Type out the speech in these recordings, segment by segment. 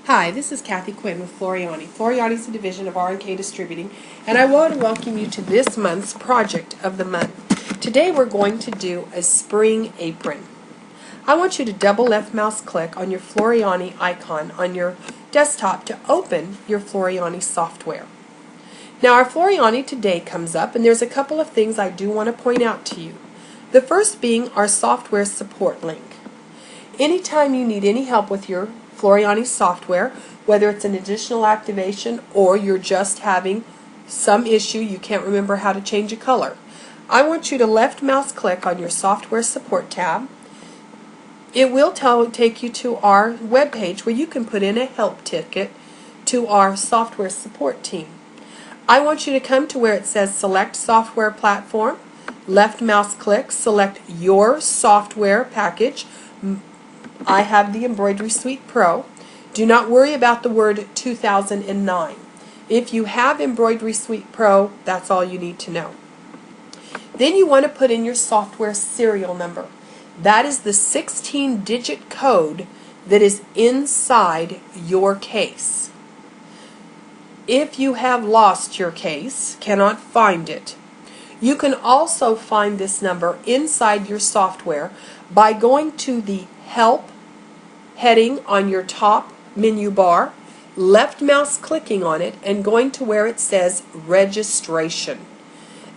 Hi, this is Kathy Quinn with Floriani. Floriani is a division of R&K Distributing, and I want to welcome you to this month's project of the month. Today we're going to do a spring apron. I want you to double left mouse click on your Floriani icon on your desktop to open your Floriani software. Now our Floriani today comes up, and there's a couple of things I do want to point out to you. The first being our software support link. Anytime you need any help with your Floriani software, whether it's an additional activation or you're just having some issue, you can't remember how to change a color, I want you to left mouse click on your software support tab. It will take you to our web page where you can put in a help ticket to our software support team. I want you to come to where it says select software platform, left mouse click, select your software package. I have the Embroidery Suite Pro. Do not worry about the word 2009. If you have Embroidery Suite Pro, that's all you need to know. Then you want to put in your software serial number. That is the 16-digit code that is inside your case. If you have lost your case, cannot find it, you can also find this number inside your software by going to the Help heading on your top menu bar, left mouse clicking on it, and going to where it says Registration.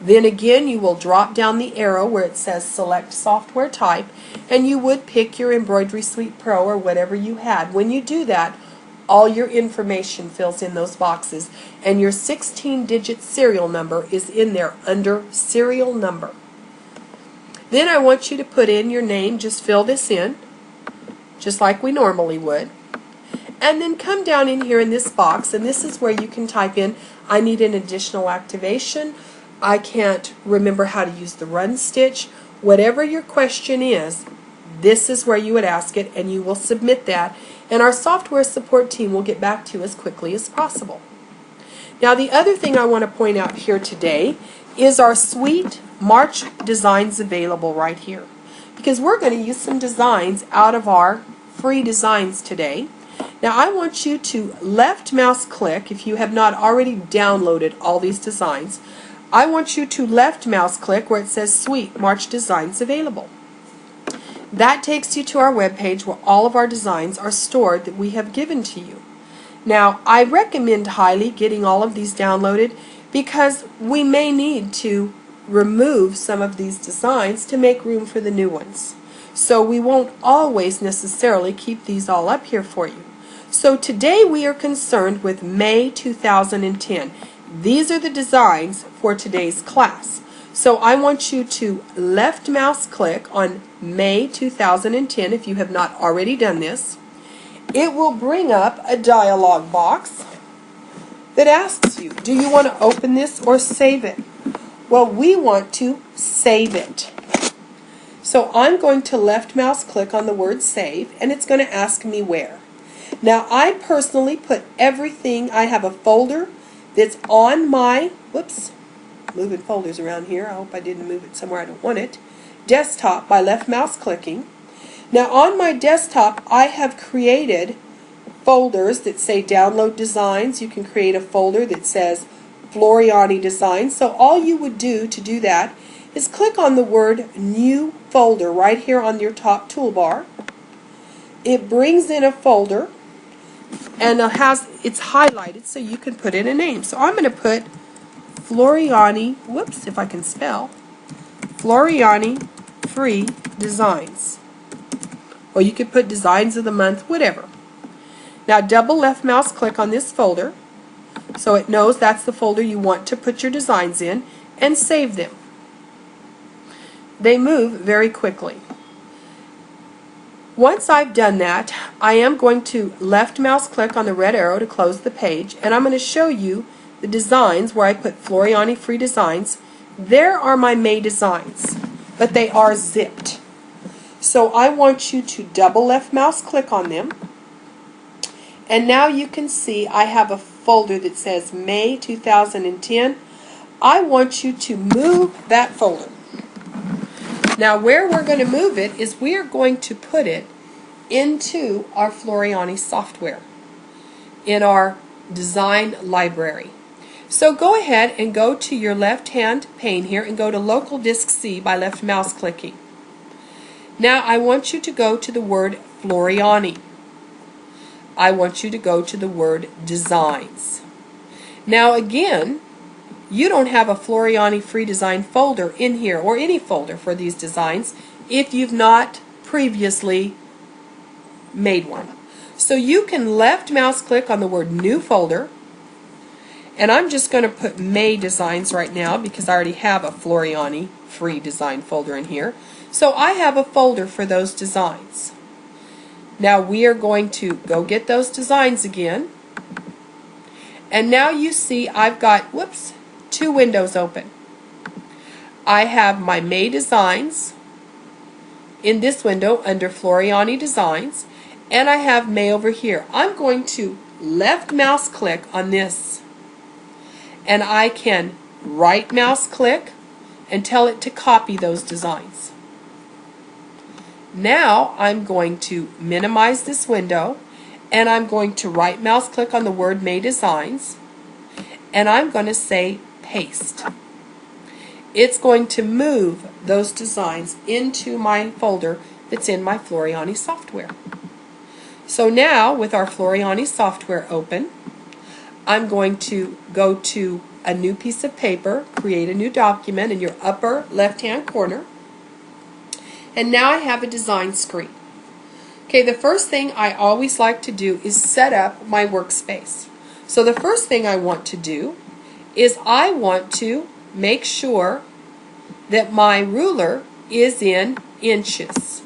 Then again you will drop down the arrow where it says Select Software Type, and you would pick your Embroidery Suite Pro or whatever you had. When you do that, all your information fills in those boxes, and your 16-digit serial number is in there under Serial Number. Then I want you to put in your name. Just fill this in just like we normally would, and then come down in here in this box, and this is where you can type in, I need an additional activation, I can't remember how to use the run stitch. Whatever your question is, this is where you would ask it, and you will submit that, and our software support team will get back to you as quickly as possible. Now the other thing I want to point out here today is our Suite March designs available right here, because we're going to use some designs out of our free designs today. Now I want you to left mouse click, if you have not already downloaded all these designs, I want you to left mouse click where it says Suite March Designs Available. That takes you to our web page where all of our designs are stored that we have given to you. Now I recommend highly getting all of these downloaded because we may need to remove some of these designs to make room for the new ones. So we won't always necessarily keep these all up here for you. So today we are concerned with May 2010. These are the designs for today's class. So I want you to left mouse click on May 2010 if you have not already done this. It will bring up a dialog box that asks you, do you want to open this or save it? Well, we want to save it. So I'm going to left mouse click on the word save, and it's going to ask me where. Now I personally put everything, I have a folder that's on my, moving folders around here, I hope I didn't move it somewhere I don't want it, desktop by left mouse clicking. Now on my desktop I have created folders that say download designs. You can create a folder that says Floriani Designs. So all you would do to do that is click on the word New Folder right here on your top toolbar. It brings in a folder, and it's highlighted so you can put in a name. So I'm going to put Floriani, if I can spell, Floriani Free Designs. Or you could put Designs of the Month, whatever. Now double left mouse click on this folder so it knows that's the folder you want to put your designs in, and save them. They move very quickly. Once I've done that, I am going to left mouse click on the red arrow to close the page, and I'm going to show you the designs where I put Floriani Free Designs. There are my May designs, but they are zipped. So I want you to double left mouse click on them, and now you can see I have a folder that says May 2010. I want you to move that folder. Now where we're going to move it is we are going to put it into our Floriani software. in our design library. So go ahead and go to your left hand pane here and go to Local Disk C by left mouse clicking. Now I want you to go to the word Floriani. I want you to go to the word Designs. Now again, you don't have a Floriani free design folder in here, or any folder for these designs, if you've not previously made one. So you can left mouse click on the word New Folder, and I'm just going to put May Designs right now because I already have a Floriani free design folder in here. So I have a folder for those designs. Now we are going to go get those designs again. And now you see I've got, two windows open. I have my May Designs in this window under Floriani Designs, and I have May over here. I'm going to left mouse click on this, and I can right mouse click and tell it to copy those designs. Now I'm going to minimize this window, and I'm going to right mouse click on the word May Designs, and I'm going to say paste. It's going to move those designs into my folder that's in my Floriani software. So now with our Floriani software open, I'm going to go to a new piece of paper, create a new document in your upper left hand corner, and now I have a design screen. Okay, the first thing I always like to do is set up my workspace. So the first thing I want to do is I want to make sure that my ruler is in inches.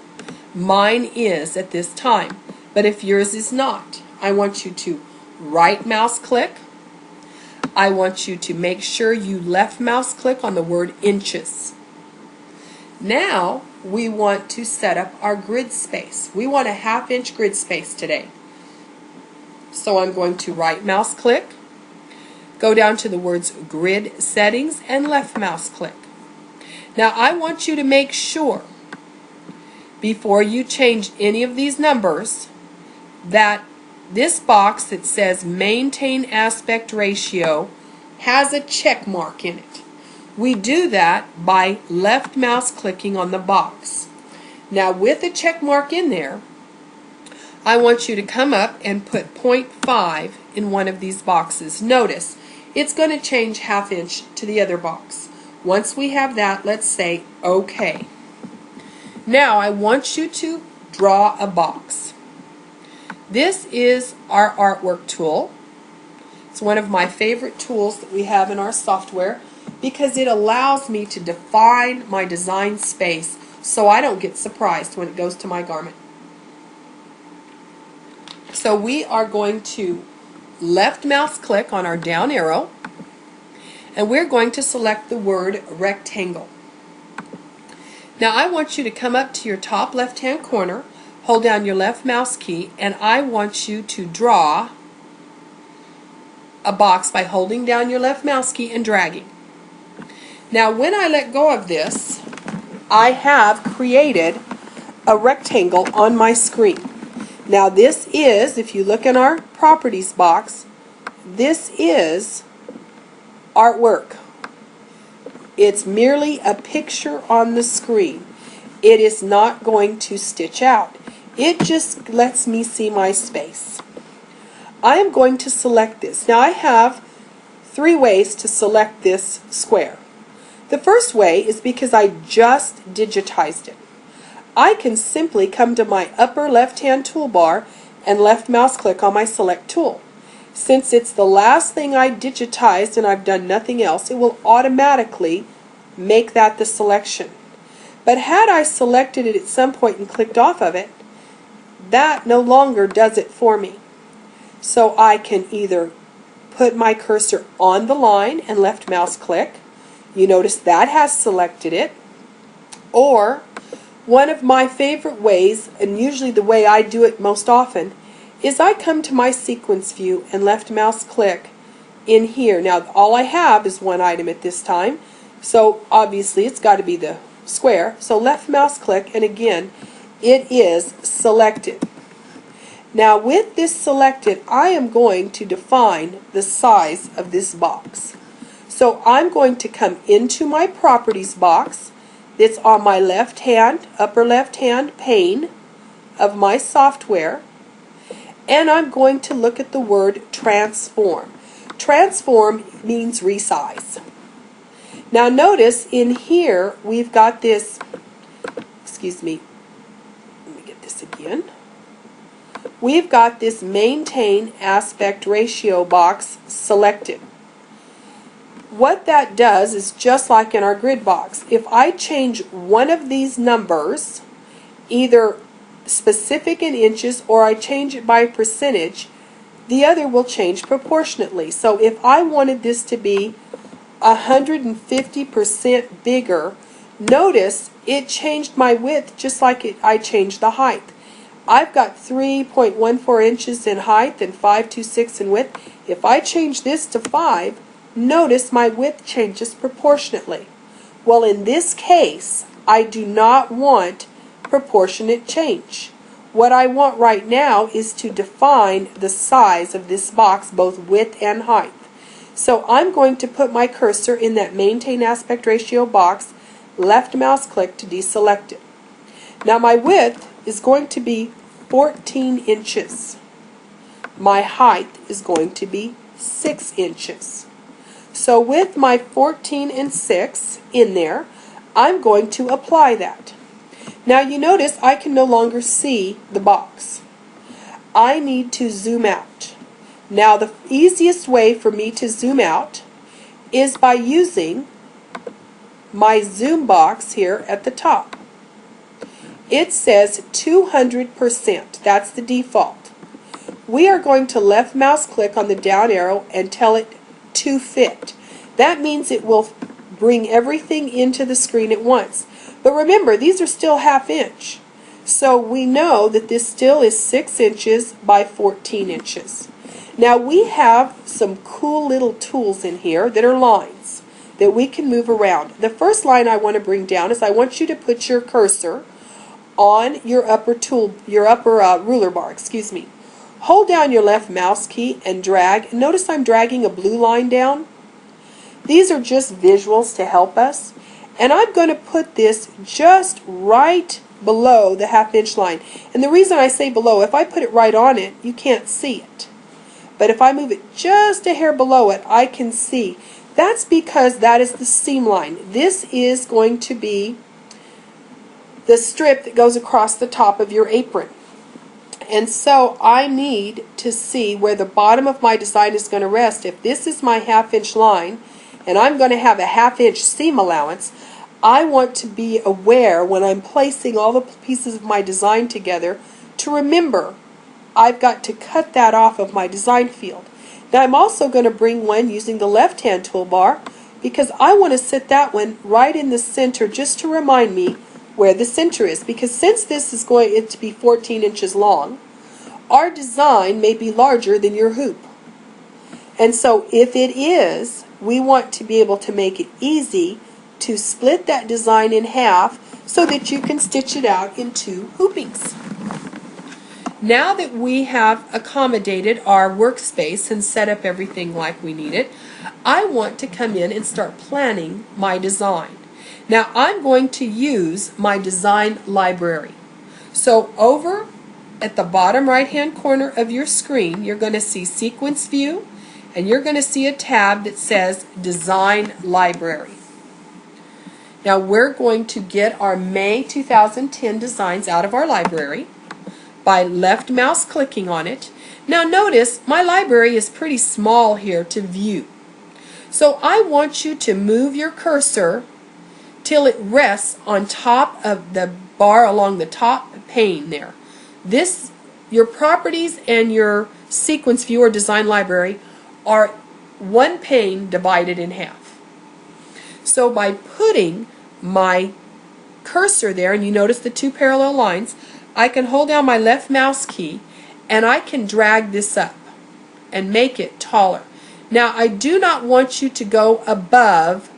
Mine is at this time, but if yours is not, I want you to right mouse click. I want you to make sure you left mouse click on the word inches. Now we want to set up our grid space. We want a 1/2 inch grid space today. So I'm going to right mouse click, go down to the words Grid Settings, and left mouse click. Now I want you to make sure before you change any of these numbers that this box that says Maintain Aspect Ratio has a check mark in it. We do that by left mouse clicking on the box. Now with the check mark in there, I want you to come up and put 0.5 in one of these boxes. Notice, it's going to change 1/2 inch to the other box. Once we have that, let's say OK. Now I want you to draw a box. This is our artwork tool. It's one of my favorite tools that we have in our software because it allows me to define my design space so I don't get surprised when it goes to my garment. So we are going to left mouse click on our down arrow, and we're going to select the word rectangle. Now I want you to come up to your top left hand corner, hold down your left mouse key, and I want you to draw a box by holding down your left mouse key and dragging. Now when I let go of this, I have created a rectangle on my screen. Now this is, if you look in our properties box, this is artwork. It's merely a picture on the screen. It is not going to stitch out. It just lets me see my space. I am going to select this. Now I have 3 ways to select this square. The first way is because I just digitized it. I can simply come to my upper left hand toolbar and left mouse click on my select tool. Since it's the last thing I digitized and I've done nothing else, it will automatically make that the selection. But had I selected it at some point and clicked off of it, that no longer does it for me. So I can either put my cursor on the line and left mouse click. You notice that has selected it. Or one of my favorite ways, and usually the way I do it most often, is I come to my sequence view and left mouse click in here. Now all I have is one item at this time, so obviously it's got to be the square. So left mouse click, and again it is selected. Now with this selected, I am going to define the size of this box. So I'm going to come into my properties box that's on my left hand, upper left hand pane of my software, and I'm going to look at the word transform. Transform means resize. Now notice in here we've got this, excuse me, let me get this again. We've got this maintain aspect ratio box selected. What that does is just like in our grid box. If I change one of these numbers, either specific in inches or I change it by percentage, the other will change proportionately. So if I wanted this to be 150% bigger, notice it changed my width just like I changed the height. I've got 3.14 inches in height and 5.26 in width. If I change this to 5, notice my width changes proportionately. Well, in this case, I do not want proportionate change. What I want right now is to define the size of this box, both width and height. So I'm going to put my cursor in that maintain aspect ratio box, left mouse click to deselect it. Now my width is going to be 14 inches. My height is going to be 6 inches. So with my 14 and 6 in there, I'm going to apply that. Now you notice I can no longer see the box. I need to zoom out. Now the easiest way for me to zoom out is by using my zoom box here at the top. It says 200%. That's the default. We are going to left mouse click on the down arrow and tell it to fit. That means it will bring everything into the screen at once. But remember, these are still 1/2 inch. So we know that this still is 6 inches by 14 inches. Now we have some cool little tools in here that are lines that we can move around. The first line I want to bring down is I want you to put your cursor on your upper ruler bar, excuse me. Hold down your left mouse key and drag. Notice I'm dragging a blue line down. These are just visuals to help us. And I'm going to put this just right below the 1/2 inch line. And the reason I say below, if I put it right on it, you can't see it. But if I move it just a hair below it, I can see. That's because that is the seam line. This is going to be the strip that goes across the top of your apron. And so I need to see where the bottom of my design is going to rest. If this is my 1/2 inch line, and I'm going to have a 1/2 inch seam allowance, I want to be aware when I'm placing all the pieces of my design together to remember I've got to cut that off of my design field. Now I'm also going to bring one using the left hand toolbar because I want to set that one right in the center just to remind me where the center is, because since this is going to be 14 inches long, our design may be larger than your hoop. And so if it is, we want to be able to make it easy to split that design in half so that you can stitch it out in 2 hoopings. Now that we have accommodated our workspace and set up everything like we need it, I want to come in and start planning my design. Now I'm going to use my design library. So over at the bottom right hand corner of your screen, you're going to see Sequence View, and you're going to see a tab that says Design Library. Now we're going to get our May 2010 designs out of our library by left mouse clicking on it. Now notice my library is pretty small here to view. So I want you to move your cursor till it rests on top of the bar along the top pane there. Your properties and your sequence view or design library are one pane divided in half. So by putting my cursor there, and you notice the 2 parallel lines, I can hold down my left mouse key and I can drag this up and make it taller. Now I do not want you to go above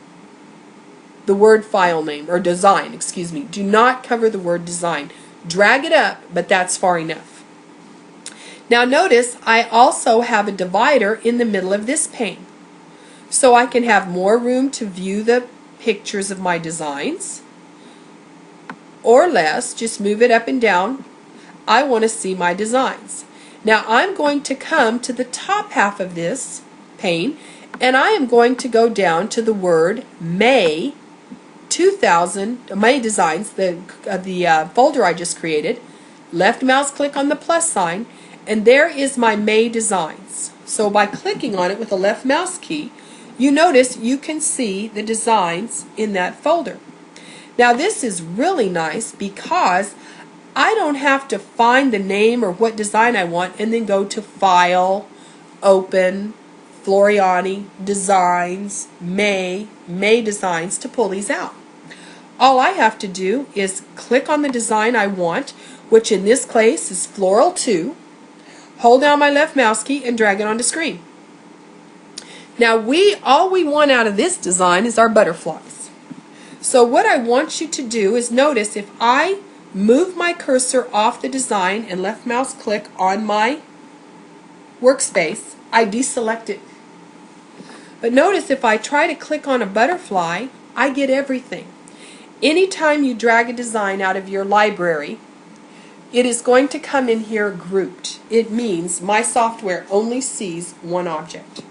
the word file name, or design, excuse me. Do not cover the word design. Drag it up, but that's far enough. Now notice I also have a divider in the middle of this pane. So I can have more room to view the pictures of my designs, or less, just move it up and down. I want to see my designs. Now I'm going to come to the top half of this pane, and I am going to go down to the word May 2000, May Designs, the folder I just created. Left mouse click on the plus sign, and there is my May Designs. So by clicking on it with the left mouse key, you notice you can see the designs in that folder. Now this is really nice because I don't have to find the name or what design I want and then go to File, Open, Floriani, Designs, May Designs to pull these out. All I have to do is click on the design I want, which in this case is Floral 2, hold down my left mouse key and drag it onto screen. Now all we want out of this design is our butterflies. So what I want you to do is notice if I move my cursor off the design and left mouse click on my workspace, I deselect it. But notice if I try to click on a butterfly, I get everything. Anytime you drag a design out of your library, it is going to come in here grouped. It means my software only sees one object.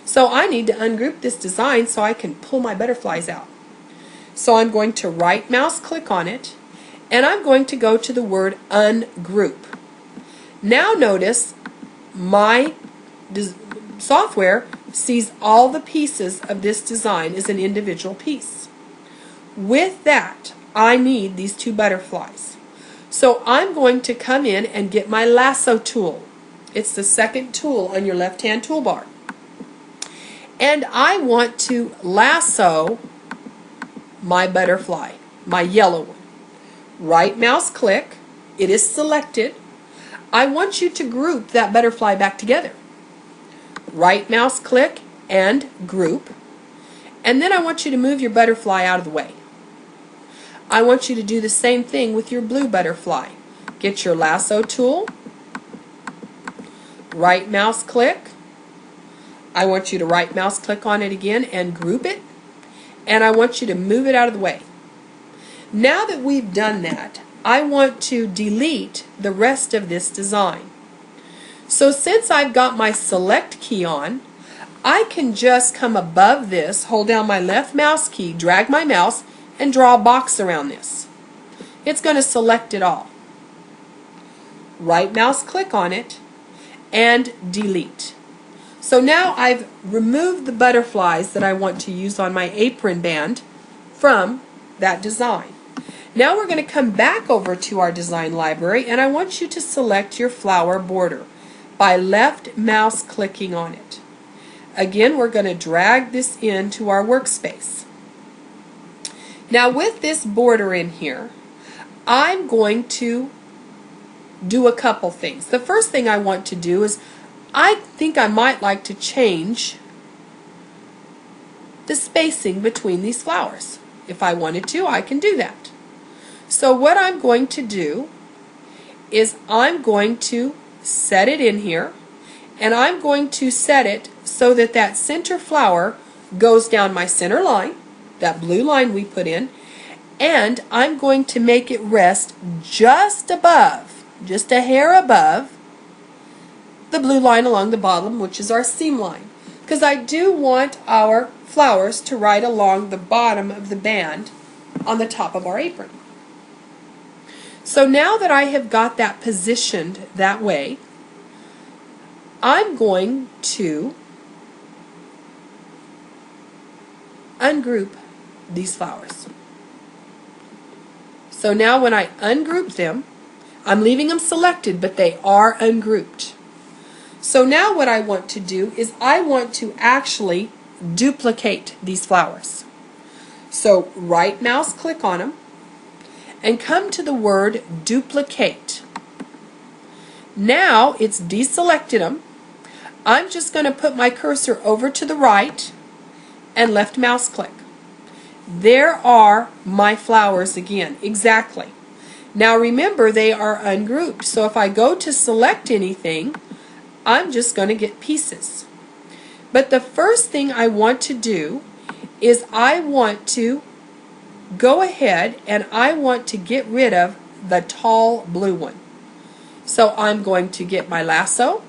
So I need to ungroup this design so I can pull my butterflies out. So I'm going to right mouse click on it, and I'm going to go to the word ungroup. Now notice my software sees all the pieces of this design as an individual piece. With that, I need these two butterflies. So I'm going to come in and get my lasso tool. It's the second tool on your left-hand toolbar. And I want to lasso my butterfly, my yellow one. Right mouse click, it is selected. I want you to group that butterfly back together. Right mouse click and group. And then I want you to move your butterfly out of the way. I want you to do the same thing with your blue butterfly. Get your lasso tool, right mouse click. I want you to right mouse click on it again and group it, and I want you to move it out of the way. Now that we've done that, I want to delete the rest of this design. So since I've got my select key on, I can just come above this, hold down my left mouse key, drag my mouse, and draw a box around this. It's going to select it all. Right mouse click on it and delete. So now I've removed the butterflies that I want to use on my apron band from that design. Now we're going to come back over to our design library, and I want you to select your flower border by left mouse clicking on it. Again, we're going to drag this into our workspace. Now with this border in here, I'm going to do a couple things. The first thing I want to do is I think I might like to change the spacing between these flowers. If I wanted to, I can do that. So what I'm going to do is I'm going to set it in here, and I'm going to set it so that that center flower goes down my center line, that blue line we put in, and I'm going to make it rest just above, just a hair above, the blue line along the bottom, which is our seam line, because I do want our flowers to ride along the bottom of the band on the top of our apron. So now that I have got that positioned that way, I'm going to ungroup these flowers. So now when I ungroup them, I'm leaving them selected, but they are ungrouped. So now what I want to do is I want to actually duplicate these flowers. So right mouse click on them and come to the word duplicate. Now it's deselected them. I'm just going to put my cursor over to the right and left mouse click. There are my flowers again, exactly. Now remember, they are ungrouped, so if I go to select anything, I'm just going to get pieces. But the first thing I want to do is I want to go ahead and I want to get rid of the tall blue one. So I'm going to get my lasso.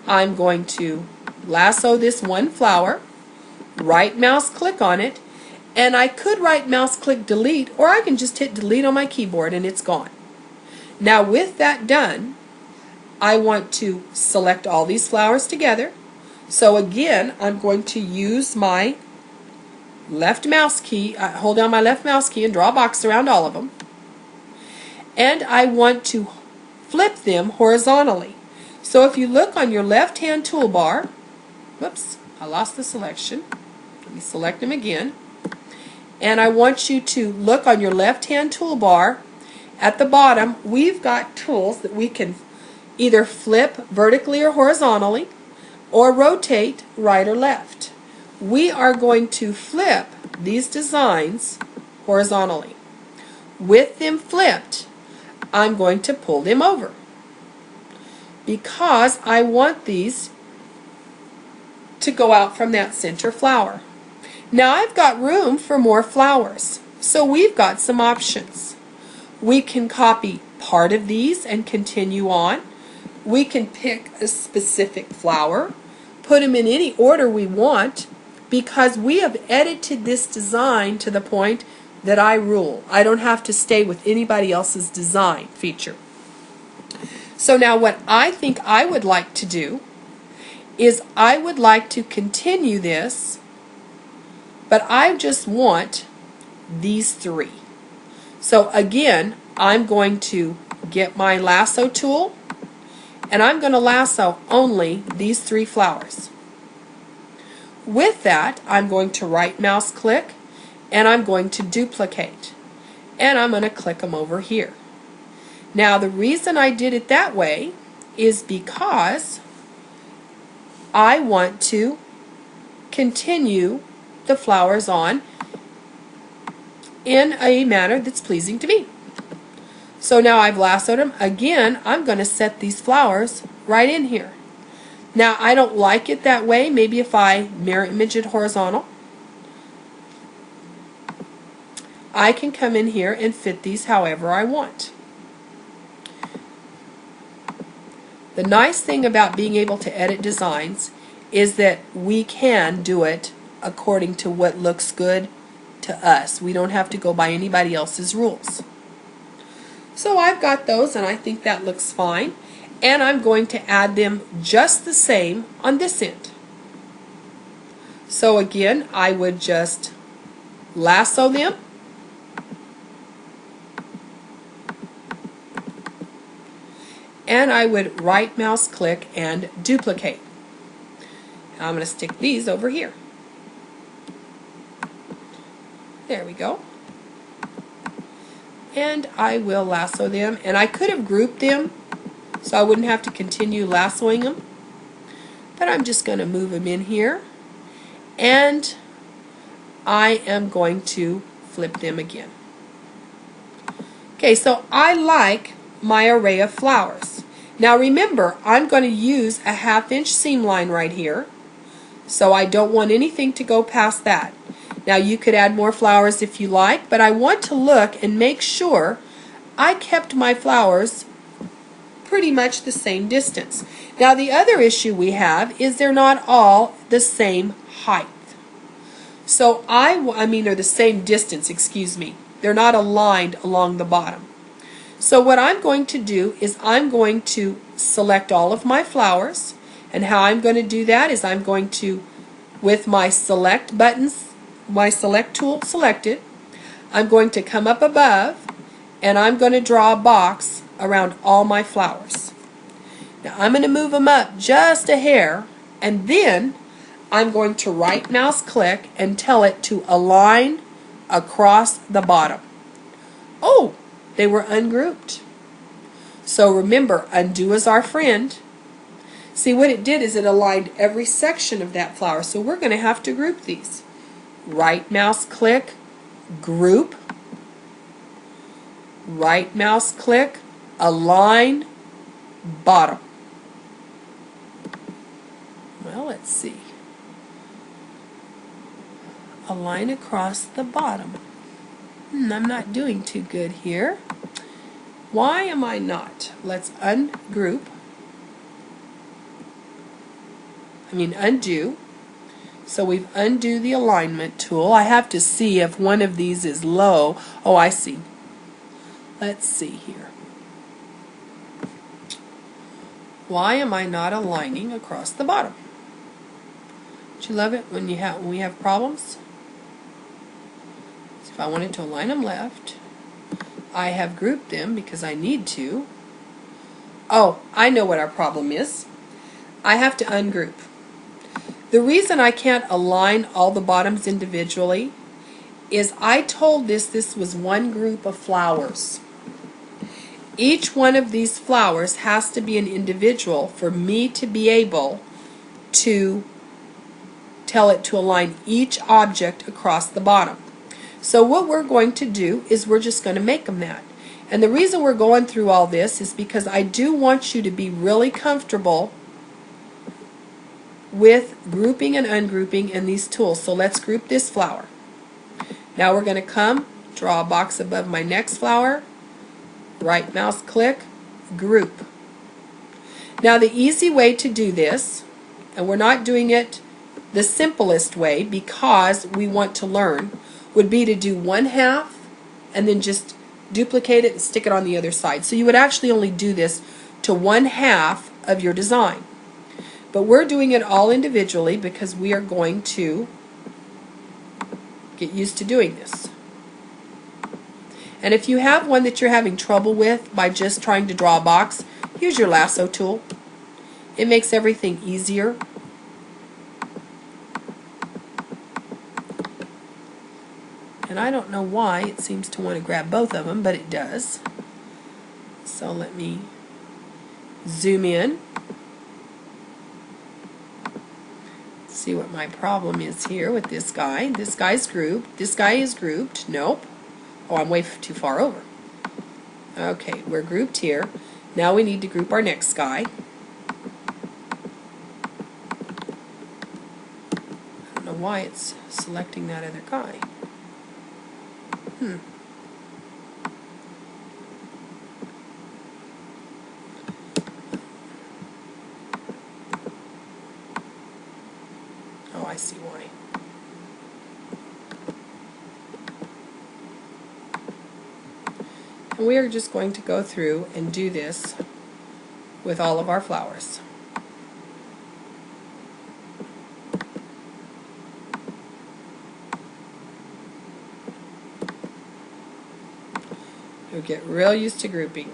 I'm going to lasso this one flower, right mouse click on it, and I could right mouse click delete, or I can just hit delete on my keyboard and it's gone. Now with that done, I want to select all these flowers together. So again, I'm going to use my left mouse key, hold down my left mouse key and draw a box around all of them. And I want to flip them horizontally. So if you look on your left hand toolbar, whoops, I lost the selection. Let me select them again. And I want you to look on your left hand toolbar. At the bottom, we've got tools that we can either flip vertically or horizontally, or rotate right or left. We are going to flip these designs horizontally. With them flipped, I'm going to pull them over because I want these to go out from that center flower. Now I've got room for more flowers, so we've got some options. We can copy part of these and continue on. We can pick a specific flower, put them in any order we want, because we have edited this design to the point that I rule. I don't have to stay with anybody else's design feature. So now what I think I would like to do is I would like to continue this, but I just want these three. So again, I'm going to get my lasso tool and I'm going to lasso only these three flowers. With that, I'm going to right mouse click and I'm going to duplicate, and I'm going to click them over here. Now the reason I did it that way is because I want to continue the flowers on in a manner that's pleasing to me. So now I've lassoed them. Again, I'm going to set these flowers right in here. Now I don't like it that way. Maybe if I mirror image it horizontal, I can come in here and fit these however I want. The nice thing about being able to edit designs is that we can do it according to what looks good to us. We don't have to go by anybody else's rules. So I've got those and I think that looks fine. And I'm going to add them just the same on this end. So again, I would just lasso them. And I would right mouse click and duplicate. I'm going to stick these over here. There we go. And I will lasso them, and I could have grouped them so I wouldn't have to continue lassoing them, but I'm just going to move them in here, and I am going to flip them again. Okay, so I like my array of flowers. Now remember, I'm going to use a 1/2 inch seam line right here, so I don't want anything to go past that. Now you could add more flowers if you like, but I want to look and make sure I kept my flowers pretty much the same distance. Now the other issue we have is they're not all the same height. So they're the same distance, excuse me. They're not aligned along the bottom. So what I'm going to do is I'm going to select all of my flowers, and how I'm going to do that is I'm going to, with my select buttons, my select tool selected, I'm going to come up above and I'm going to draw a box around all my flowers. Now I'm going to move them up just a hair, and then I'm going to right mouse click and tell it to align across the bottom. Oh, they were ungrouped. So remember, undo is our friend. See, what it did is it aligned every section of that flower, so we're going to have to group these. Right mouse click, group, right mouse click, align, bottom. Well, let's see. Align across the bottom. I'm not doing too good here. Why am I not? Let's ungroup. Undo. So we've undo the alignment tool. I have to see if one of these is low. Oh, I see. Let's see here. Why am I not aligning across the bottom? Don't you love it when we have problems? So if I wanted to align them left, I have grouped them because I need to. Oh, I know what our problem is. I have to ungroup. The reason I can't align all the bottoms individually is I told this was one group of flowers. Each one of these flowers has to be an individual for me to be able to tell it to align each object across the bottom. So what we're going to do is we're just going to make them that. And the reason we're going through all this is because I do want you to be really comfortable with grouping and ungrouping in these tools. So let's group this flower. Now we're going to draw a box above my next flower, right mouse click, group. Now the easy way to do this, and we're not doing it the simplest way because we want to learn, would be to do one half and then just duplicate it and stick it on the other side. So you would actually only do this to one half of your design. But we're doing it all individually because we are going to get used to doing this. And if you have one that you're having trouble with by just trying to draw a box, use your lasso tool. It makes everything easier. And I don't know why it seems to want to grab both of them, but it does. So let me zoom in. See what my problem is here with this guy. This guy's grouped. This guy is grouped. Nope. Oh, I'm way too far over. Okay, we're grouped here. Now we need to group our next guy. I don't know why it's selecting that other guy. Oh, I see why. And we are just going to go through and do this with all of our flowers. You'll get real used to grouping.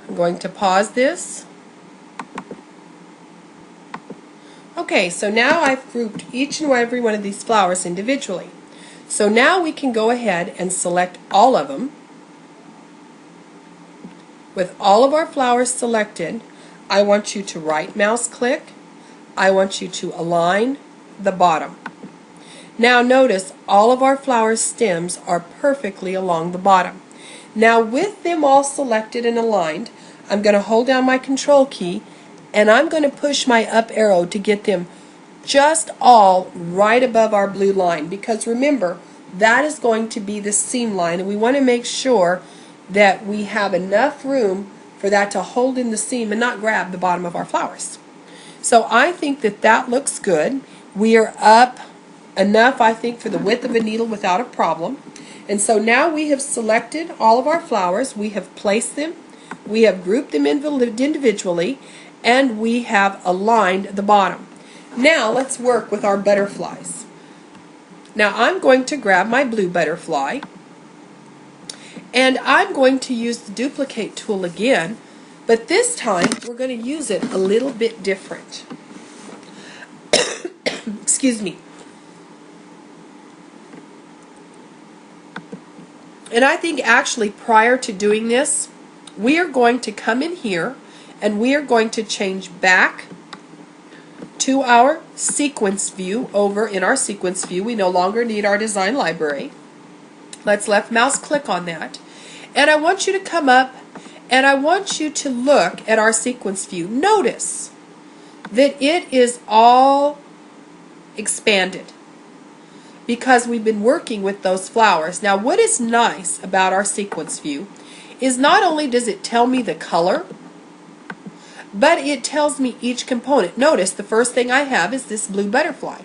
I'm going to pause this. Okay, so now I've grouped each and every one of these flowers individually. So now we can go ahead and select all of them. With all of our flowers selected, I want you to right mouse click. I want you to align the bottom. Now notice all of our flower stems are perfectly along the bottom. Now with them all selected and aligned, I'm going to hold down my control key and I'm going to push my up arrow to get them just all right above our blue line, because remember, that is going to be the seam line and we want to make sure that we have enough room for that to hold in the seam and not grab the bottom of our flowers. So I think that that looks good. We are up enough, I think, for the width of a needle without a problem. And so now we have selected all of our flowers, we have placed them, we have grouped them individually, and we have aligned the bottom. Now let's work with our butterflies. Now I'm going to grab my blue butterfly, And I'm going to use the duplicate tool again, but this time we're going to use it a little bit different. Excuse me. And I think actually prior to doing this, we are going to come in here and we are going to change back to our sequence view. Over in our sequence view, we no longer need our design library. Let's left mouse click on that. And I want you to come up and I want you to look at our sequence view. Notice that it is all expanded because we've been working with those flowers. Now what is nice about our sequence view is not only does it tell me the color, but it tells me each component. Notice the first thing I have is this blue butterfly.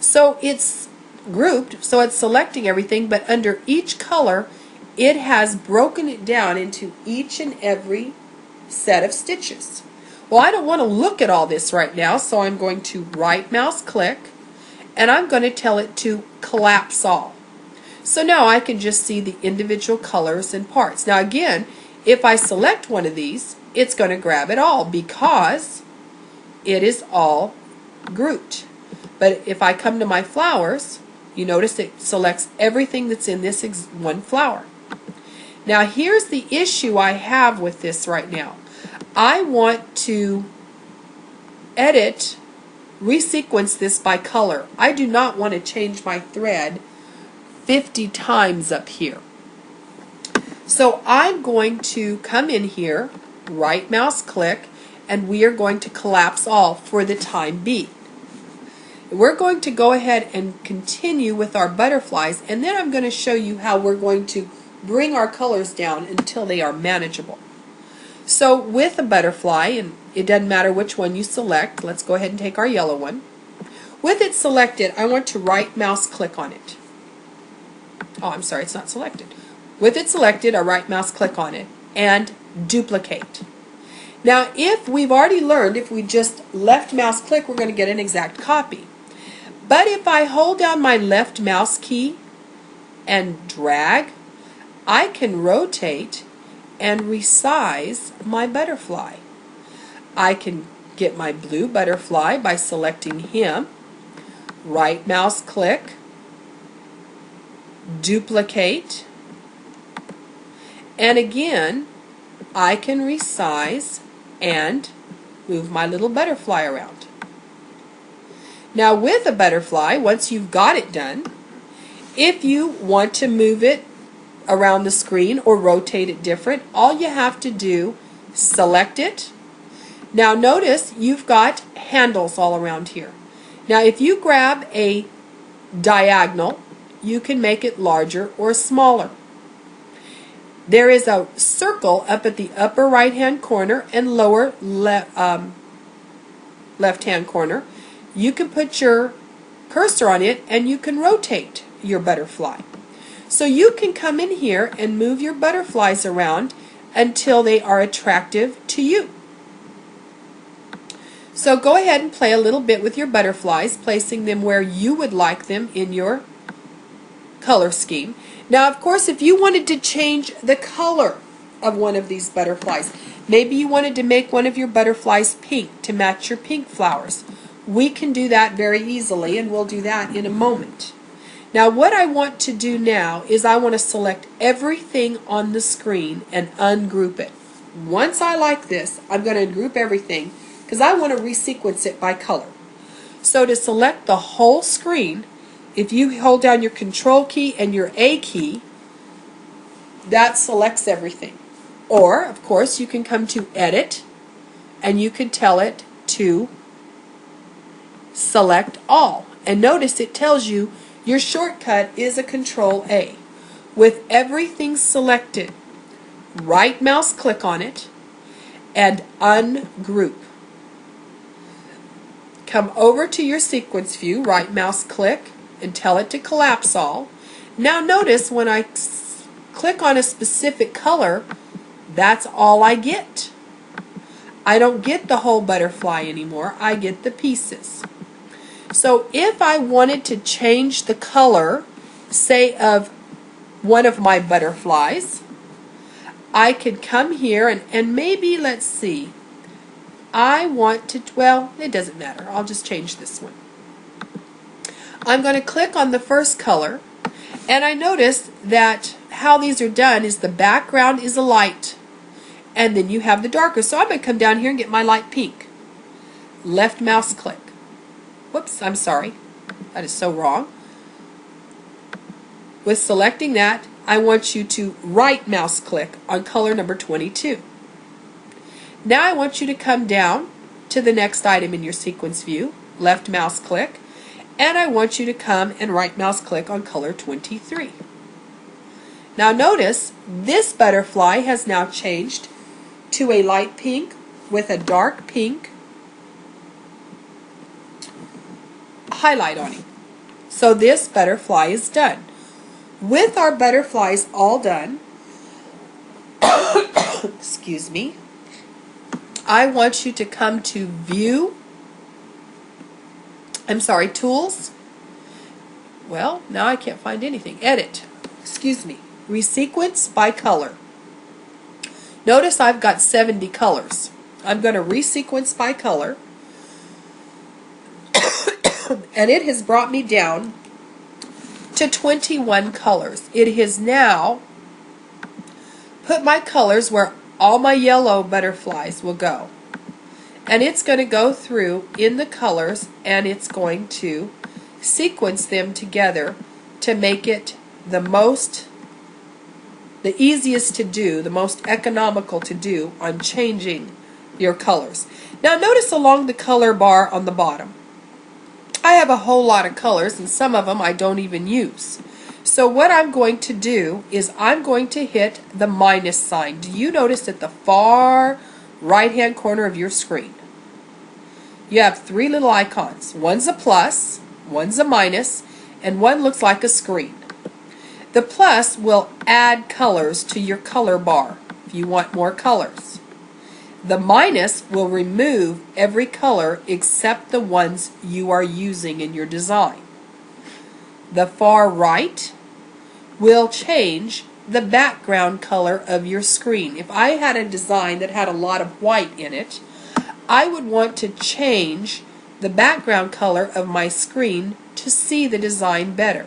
So it's grouped, so it's selecting everything, but under each color it has broken it down into each and every set of stitches. Well, I don't want to look at all this right now, so I'm going to right mouse click and I'm going to tell it to collapse all. So now I can just see the individual colors and parts. Now again, if I select one of these, it's going to grab it all because it is all grouped. But if I come to my flowers, you notice it selects everything that's in this one flower. Now here's the issue I have with this right now. I want to edit, resequence this by color. I do not want to change my thread 50 times up here. So I'm going to come in here, right mouse click, and we are going to collapse all for the time being. We're going to go ahead and continue with our butterflies, and then I'm going to show you how we're going to bring our colors down until they are manageable. So with a butterfly, and it doesn't matter which one you select, let's go ahead and take our yellow one. With it selected, I want to right mouse click on it. Oh, I'm sorry, it's not selected. With it selected, I right mouse click on it and duplicate. Now if we've already learned, if we just left mouse click, we're going to get an exact copy. But if I hold down my left mouse key and drag, I can rotate and resize my butterfly. I can get my blue butterfly by selecting him, right mouse click, duplicate, and again I can resize and move my little butterfly around. Now with a butterfly, once you've got it done, if you want to move it around the screen or rotate it different, all you have to do, select it. Now notice you've got handles all around here. Now if you grab a diagonal, you can make it larger or smaller. There is a circle up at the upper right hand corner and lower left hand corner. You can put your cursor on it and you can rotate your butterfly. So you can come in here and move your butterflies around until they are attractive to you. So go ahead and play a little bit with your butterflies, placing them where you would like them in your color scheme. Now of course if you wanted to change the color of one of these butterflies, maybe you wanted to make one of your butterflies pink to match your pink flowers, we can do that very easily, and we'll do that in a moment. Now what I want to do now is I want to select everything on the screen and ungroup it. Once I like this, I'm going to ungroup everything because I want to resequence it by color. So to select the whole screen, if you hold down your Control key and your A key, that selects everything. Or, of course, you can come to Edit and you can tell it to select all. And notice it tells you your shortcut is a Control A. With everything selected, right mouse click on it and ungroup. Come over to your sequence view, right mouse click, and tell it to collapse all. Now notice when I click on a specific color, that's all I get. I don't get the whole butterfly anymore, I get the pieces. So if I wanted to change the color, say of one of my butterflies. I could come here and maybe, let's see, I want to, well, it doesn't matter. I'll just change this one. I'm going to click on the first color, and I notice that how these are done is the background is a light, and then you have the darker. So I'm going to come down here and get my light pink. Left mouse click. Whoops, I'm sorry. That is so wrong. With selecting that, I want you to right mouse click on color number 22. Now I want you to come down to the next item in your sequence view, left mouse click, and I want you to come and right mouse click on color 23. Now notice this butterfly has now changed to a light pink with a dark pink highlight on it. So this butterfly is done. With our butterflies all done, excuse me, I want you to come to Tools. Well, now I can't find anything. Edit. Excuse me. Resequence by color. Notice I've got 70 colors. I'm going to resequence by color. And it has brought me down to 21 colors. It has now put my colors where all my yellow butterflies will go. And it's going to go through in the colors and it's going to sequence them together to make it the easiest to do, the most economical to do on changing your colors. Now notice along the color bar on the bottom, I have a whole lot of colors and some of them I don't even use. So what I'm going to do is I'm going to hit the minus sign. Do you notice at the far right hand corner of your screen you have three little icons? One's a plus, one's a minus, and one looks like a screen. The plus will add colors to your color bar if you want more colors. The minus will remove every color except the ones you are using in your design. The far right will change the background color of your screen. If I had a design that had a lot of white in it, I would want to change the background color of my screen to see the design better.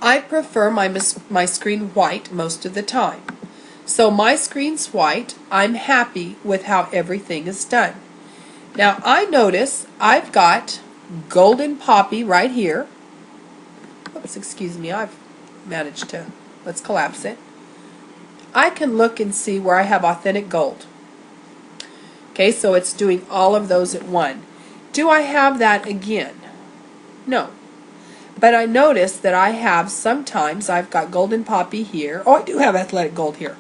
I prefer my screen white most of the time. So my screen's white. I'm happy with how everything is done. Now I notice I've got golden poppy right here. Oops, excuse me, I've managed to, let's collapse it. I can look and see where I have authentic gold. Okay, so it's doing all of those at one. Do I have that again? No. But I notice that I have, sometimes I've got golden poppy here. Oh, I do have athletic gold here.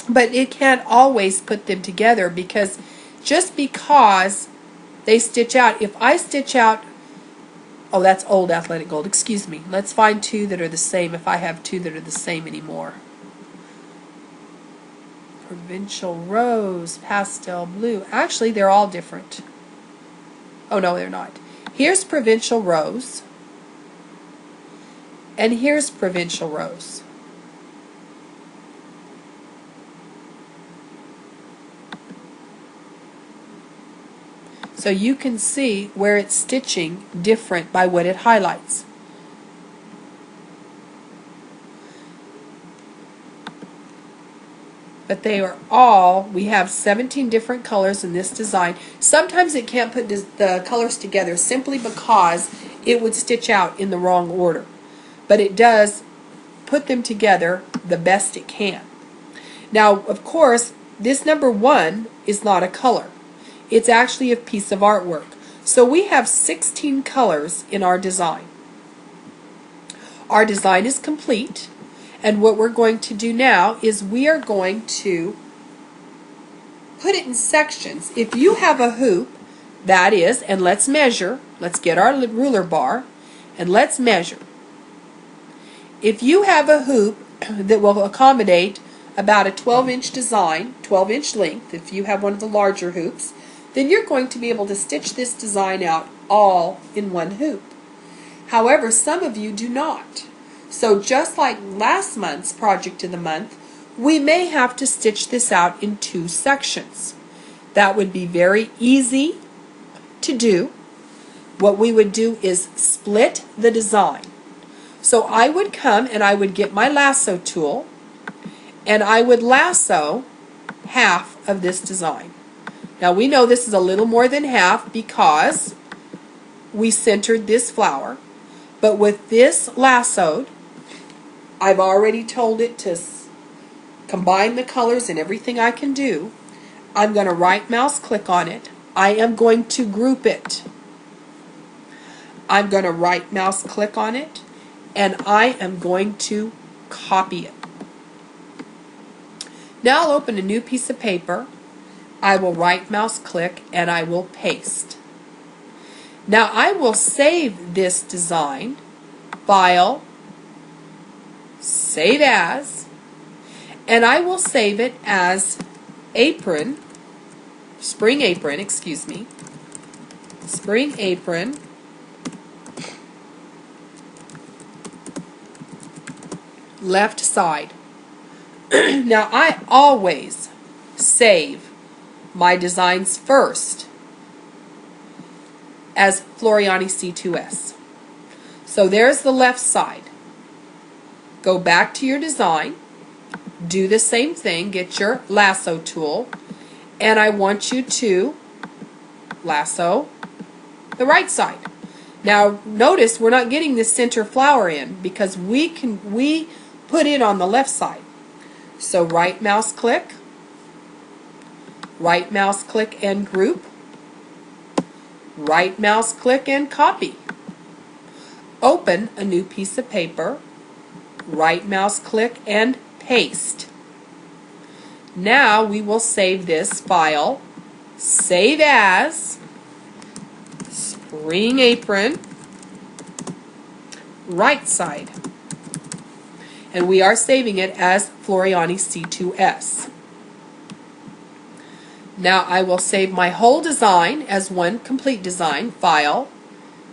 But it can't always put them together because just because they stitch out, if I stitch out, oh, that's old athletic gold, excuse me. Let's find two that are the same if I have two that are the same anymore. Provincial rose, pastel blue. Actually, they're all different. Oh, no, they're not. Here's provincial rose. And here's provincial rose. So you can see where it's stitching different by what it highlights. But they are all, we have 17 different colors in this design. Sometimes it can't put the colors together simply because it would stitch out in the wrong order. But it does put them together the best it can. Now, of course, this number 1 is not a color. It's actually a piece of artwork. So we have 16 colors in our design. Our design is complete. And what we're going to do now is we are going to put it in sections. If you have a hoop, that is, and let's measure. Let's get our ruler bar and let's measure. If you have a hoop that will accommodate about a 12-inch design, 12-inch length, if you have one of the larger hoops, then you're going to be able to stitch this design out all in one hoop. However, some of you do not. So just like last month's project of the month, we may have to stitch this out in 2 sections. That would be very easy to do. What we would do is split the design. So I would come and I would get my lasso tool and I would lasso half of this design. Now we know this is a little more than half because we centered this flower, but with this lassoed, I've already told it to combine the colors and everything I can do. I'm going to right mouse click on it. I am going to group it. I'm going to right mouse click on it and I am going to copy it. Now I'll open a new piece of paper. I will right mouse click and I will paste. Now I will save this design, File, Save As, and I will save it as apron, spring apron, excuse me, spring apron, left side. Now I always save my designs first as Floriani C2S. So there's the left side. Go back to your design, do the same thing, get your lasso tool, and I want you to lasso the right side. Now notice we're not getting this center flower in because we put it on the left side. So right mouse click and group, right mouse click and copy. Open a new piece of paper, right mouse click and paste. Now we will save this file, Save As, Spring Apron, right side. And we are saving it as Floriani C2S. Now I will save my whole design as one complete design, File,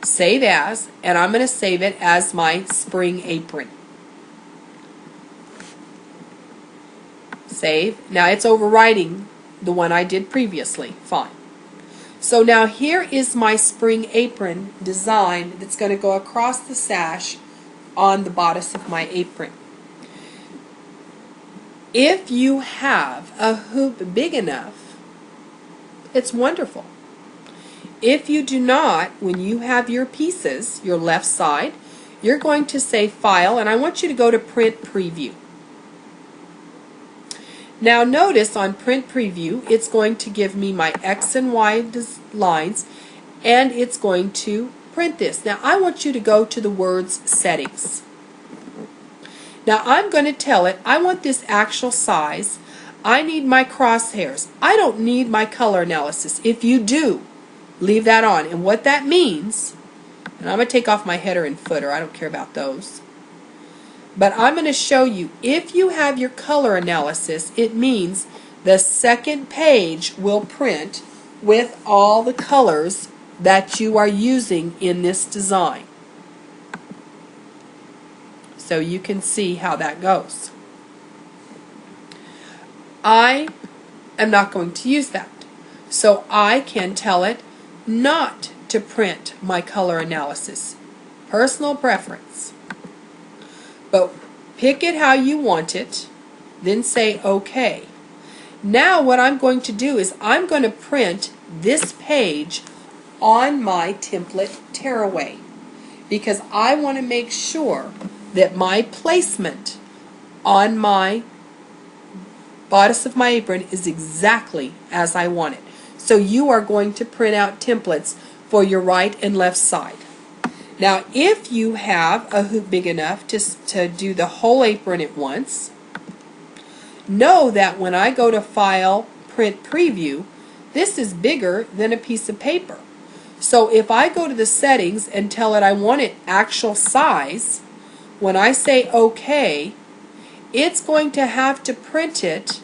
Save As, and I'm going to save it as my Spring Apron. Save. Now it's overwriting the one I did previously. Fine. So now here is my Spring Apron design that's going to go across the sash on the bodice of my apron. If you have a hoop big enough, it's wonderful. If you do not, when you have your pieces, your left side, you're going to say File, and I want you to go to Print Preview. Now notice on Print Preview, it's going to give me my X and Y lines, and it's going to print this. Now I want you to go to the words Settings. Now I'm going to tell it, I want this actual size. I need my crosshairs. I don't need my color analysis. If you do, leave that on. And what that means, and I'm going to take off my header and footer. I don't care about those. But I'm going to show you, if you have your color analysis, it means the second page will print with all the colors that you are using in this design. So you can see how that goes. I am not going to use that. So I can tell it not to print my color analysis. Personal preference. But pick it how you want it, then say OK. Now what I'm going to do is I'm going to print this page on my template tearaway because I want to make sure that my placement on my bodice of my apron is exactly as I want it. So you are going to print out templates for your right and left side. Now if you have a hoop big enough to do the whole apron at once, know that when I go to File, Print Preview, this is bigger than a piece of paper. So if I go to the settings and tell it I want it actual size, when I say OK, it's going to have to print it.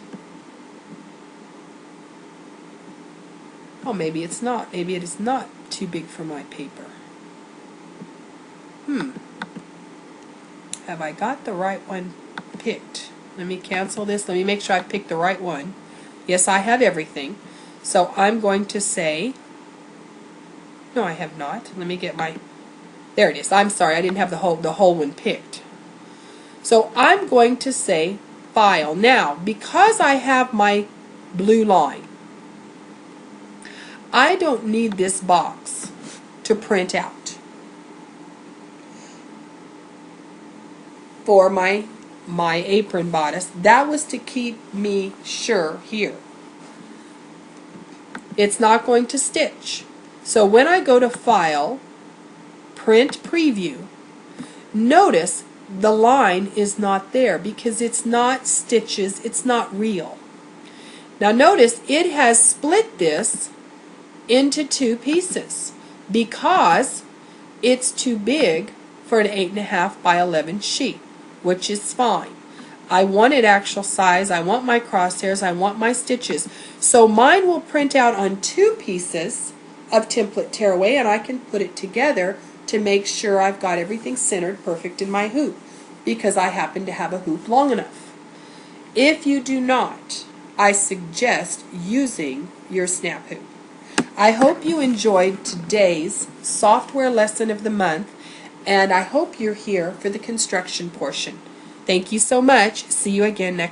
Oh, maybe it's not. Maybe it is not too big for my paper. Have I got the right one picked? Let me cancel this. Let me make sure I picked the right one. Yes, I have everything. So I'm going to say, no, I have not. Let me get my, there it is. I'm sorry, I didn't have the whole one picked. So I'm going to say File. Now, because I have my blue line, I don't need this box to print out for my apron bodice. That was to keep me sure here. It's not going to stitch. So when I go to File, Print Preview, notice the line is not there because it's not stitches, it's not real. Now notice it has split this into 2 pieces because it's too big for an 8.5 by 11 sheet, which is fine. I want it actual size, I want my crosshairs, I want my stitches. So mine will print out on 2 pieces of template tearaway, and I can put it together to make sure I've got everything centered perfect in my hoop, because I happen to have a hoop long enough. If you do not, I suggest using your snap hoop. I hope you enjoyed today's software lesson of the month, and I hope you're here for the construction portion. Thank you so much. See you again next